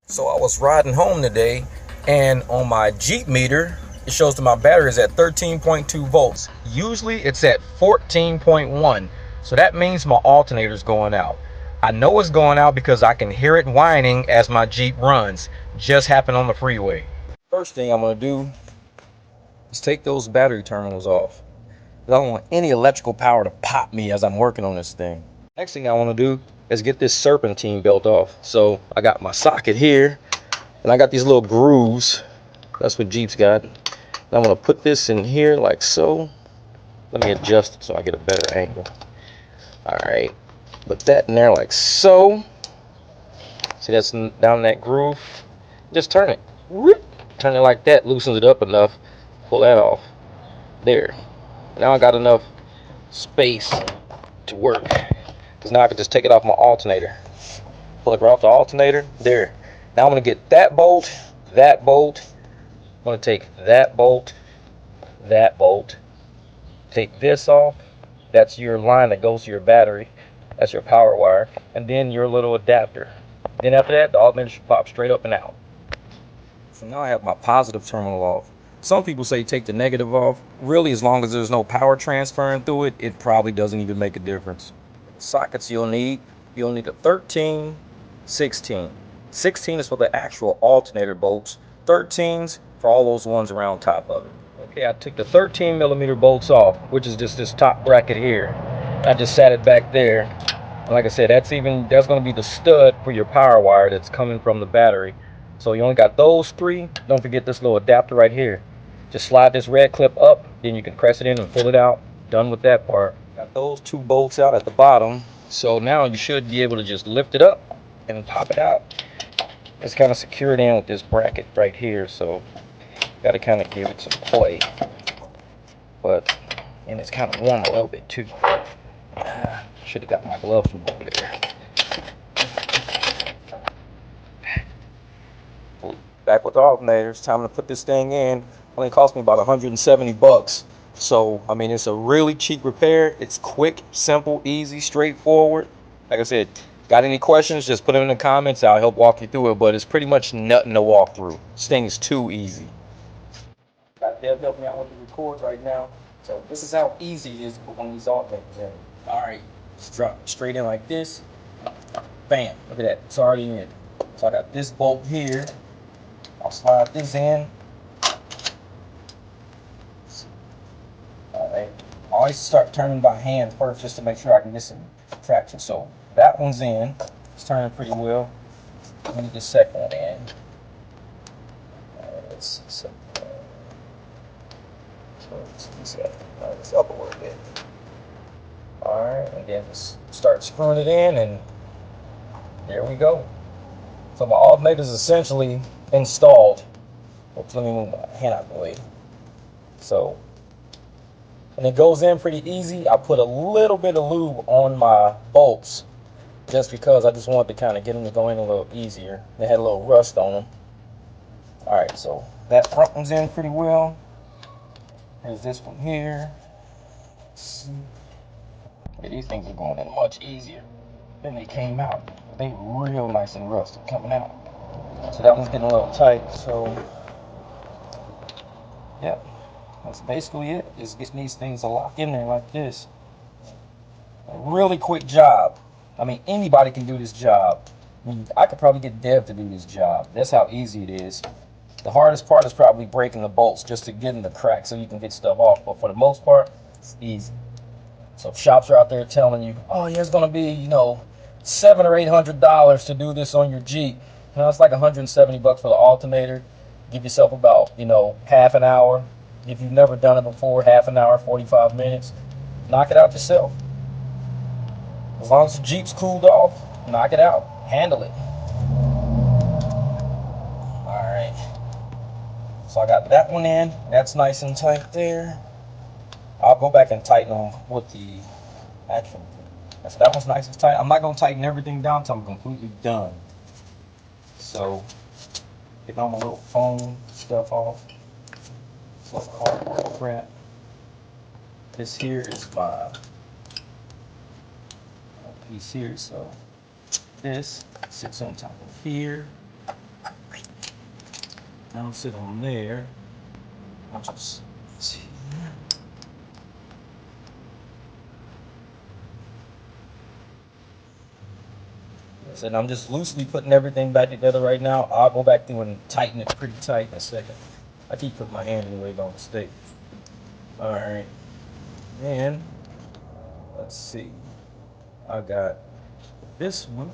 So I was riding home today, and on my Jeep meter, it shows that my battery is at 13.2 volts. Usually it's at 14.1. So that means my alternator is going out. I know it's going out because I can hear it whining as my Jeep runs. Just happened on the freeway. First thing I'm going to do is take those battery terminals off. I don't want any electrical power to pop me as I'm working on this thing. Next thing I want to do is get this serpentine belt off. So I got my socket here, and I got these little grooves. That's what Jeep's got. And I'm gonna put this in here like so. Let me adjust it so I get a better angle. All right, put that in there like so. See, that's down in that groove. Just turn it. Whoop. Turn it like that, loosens it up enough. Pull that off. There. Now I got enough space to work. Because now I can just take it off my alternator. Pull it right off the alternator. There. Now I'm gonna get that bolt, that bolt. I'm going to take that bolt, take this off. That's your line that goes to your battery. That's your power wire. And then your little adapter. Then after that, the alternator should pop straight up and out. So now I have my positive terminal off. Some people say take the negative off. Really, as long as there's no power transferring through it, it probably doesn't even make a difference. Sockets you'll need a 13, 16. 16 is for the actual alternator bolts. 13's for all those ones around top of it. Okay, I took the 13 millimeter bolts off, which is just this top bracket here. I just sat it back there. And like I said, that's going to be the stud for your power wire that's coming from the battery. So you only got those three. Don't forget this little adapter right here. Just slide this red clip up, then you can press it in and pull it out. Done with that part. Got those two bolts out at the bottom. So now you should be able to just lift it up and pop it out. It's kind of secured in with this bracket right here, so got to kind of give it some play. And it's kind of warm a little bit too. Should have got my glove from over there. Back with the alternators, time to put this thing in. Only cost me about 170 bucks. So, I mean, it's a really cheap repair. It's quick, simple, easy, straightforward. Like I said, got any questions, just put them in the comments. I'll help walk you through it, but it's pretty much nothing to walk through. This thing is too easy. Got Deb helping me out with the record right now. So this is how easy it is to put one of these alternators in. All right, just drop it straight in like this. Bam, look at that, it's already in. So I got this bolt here. I'll slide this in. Alright. I always start turning by hand first just to make sure I can get some traction. So that one's in. It's turning pretty well. Let me get the second one in. Let's see something. It's up a little bit. Alright, and then just start screwing it in, and there we go. So my alternator is essentially installed. Oops, let me move my hand out of the way. So, and it goes in pretty easy. I put a little bit of lube on my bolts just because I just wanted to kind of get them to go in a little easier. They had a little rust on them. Alright, so that front one's in pretty well. There's this one here. Yeah, these things are going in much easier than they came out. They real nice and rusted coming out. So that one's getting a little tight. So yeah, that's basically it. Just getting these things to lock in there like this. A really quick job. I mean, anybody can do this job. I could probably get Dev to do this job. That's how easy it is. The hardest part is probably breaking the bolts just to get in the crack so you can get stuff off. But for the most part, it's easy. So shops are out there telling you, oh yeah, it's gonna be, $700 or $800 to do this on your Jeep. It's like 170 bucks for the alternator. Give yourself about, half an hour. If you've never done it before, half an hour, 45 minutes. Knock it out yourself. As long as the Jeep's cooled off, knock it out. Handle it. Alright. So I got that one in. That's nice and tight there. I'll go back and tighten them with the actual. So that one's nice and tight. I'm not going to tighten everything down until I'm completely done. So, get all my little foam stuff off. Little cardboard crap. This here is my piece here. So, this sits on top of here. Now sit on there. I'll just see. So I'm just loosely putting everything back together right now. I'll go back through and tighten it pretty tight in a second. I keep putting my hand in the way by mistake. All right. And let's see. I got this one.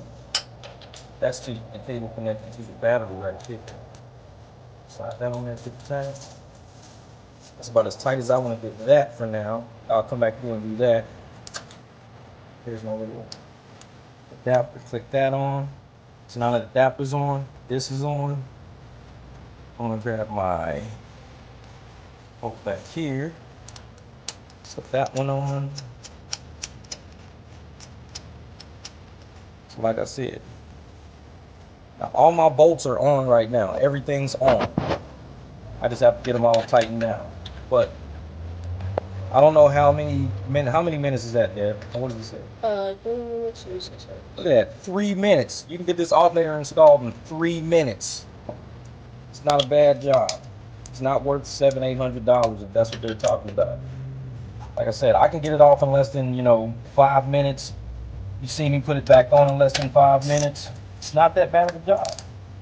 That's the cable connected to the battery right here. Slide that on there to the side. That's about as tight as I want to get that for now. I'll come back through and do that. Here's my little adapter. Click that on. So now that the adapter's on, this is on. I'm gonna grab my hook back here. Slip that one on. So like I said, now all my bolts are on right now. Everything's on. I just have to get them all tightened down. But I don't know how many minutes is that, Deb? What does it say? 3 minutes. Look at that, 3 minutes. You can get this alternator installed in 3 minutes. It's not a bad job. It's not worth $700-800 if that's what they're talking about. Like I said, I can get it off in less than 5 minutes. You see me put it back on in less than 5 minutes. It's not that bad of a job.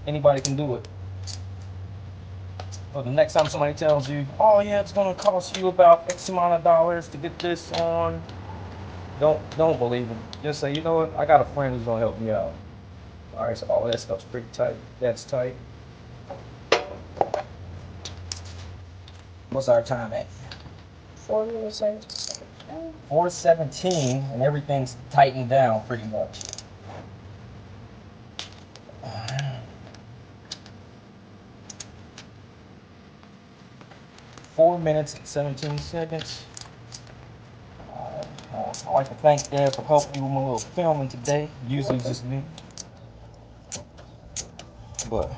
Anybody can do it. But the next time somebody tells you, oh yeah, it's gonna cost you about X amount of dollars to get this on, don't believe them. Just say, you know what, I got a friend who's gonna help me out. All right, so all that stuff's pretty tight. That's tight. What's our time at? 4 minutes. 4:17, and everything's tightened down pretty much. 4 minutes and 17 seconds. I'd like to thank Dad for helping me with my little filming today. Usually it's just me. But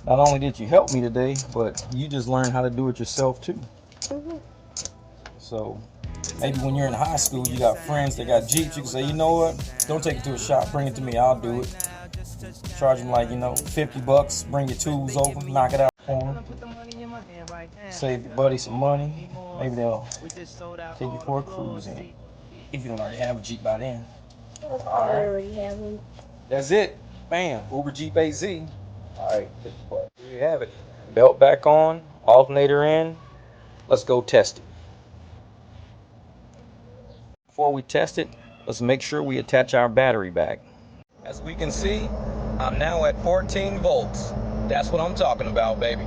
not only did you help me today, but you just learned how to do it yourself too. So maybe when you're in high school, you got friends that got Jeeps, you can say, you know what, don't take it to a shop, bring it to me, I'll do it. Charge them like, $50, bring your tools over, knock it out for them. Save your buddy some money. Maybe they'll take you for a cruise in. If you don't already have a Jeep by then. I already have one. That's it. Bam. Uber Jeep AZ. Alright, there you have it. Belt back on, alternator in. Let's go test it. Before we test it, let's make sure we attach our battery back. As we can see, I'm now at 14 volts. That's what I'm talking about, baby.